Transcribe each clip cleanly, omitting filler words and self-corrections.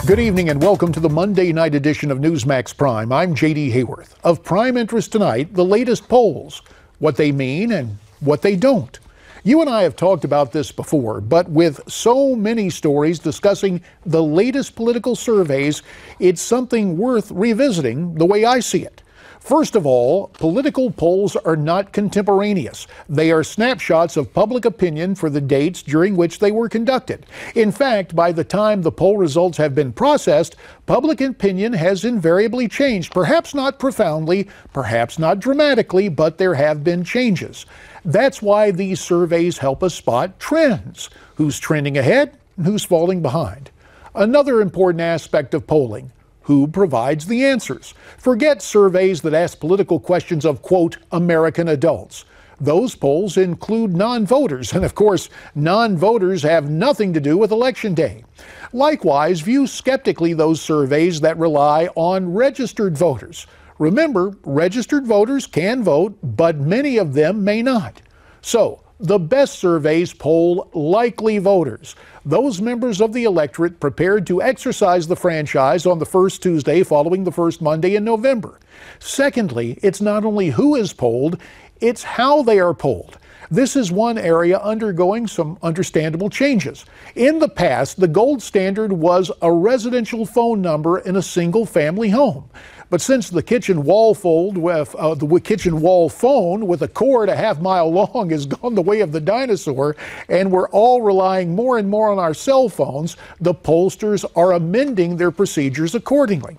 Good evening and welcome to the Monday night edition of Newsmax Prime. I'm J.D. Hayworth. Of prime interest tonight, the latest polls, what they mean and what they don't. You and I have talked about this before, but with so many stories discussing the latest political surveys, it's something worth revisiting the way I see it. First of all, political polls are not contemporaneous. They are snapshots of public opinion for the dates during which they were conducted. In fact, by the time the poll results have been processed, public opinion has invariably changed. Perhaps not profoundly, perhaps not dramatically, but there have been changes. That's why these surveys help us spot trends. Who's trending ahead and who's falling behind. Another important aspect of polling: who provides the answers? Forget surveys that ask political questions of, quote, American adults. Those polls include non-voters, and of course, non-voters have nothing to do with Election Day. Likewise, view skeptically those surveys that rely on registered voters. Remember, registered voters can vote, but many of them may not. So, the best surveys poll likely voters, those members of the electorate prepared to exercise the franchise on the first Tuesday following the first Monday in November. Secondly, it's not only who is polled, it's how they are polled. This is one area undergoing some understandable changes. In the past, the gold standard was a residential phone number in a single-family home. But since the kitchen wall phone with a cord a half-mile long has gone the way of the dinosaur, and we're all relying more and more on our cell phones, the pollsters are amending their procedures accordingly.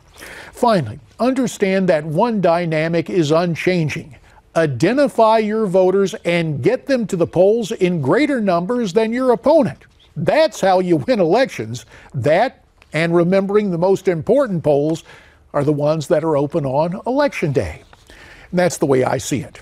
Finally, understand that one dynamic is unchanging. Identify your voters and get them to the polls in greater numbers than your opponent. That's how you win elections. That, and remembering the most important polls, are the ones that are open on Election Day. And that's the way I see it.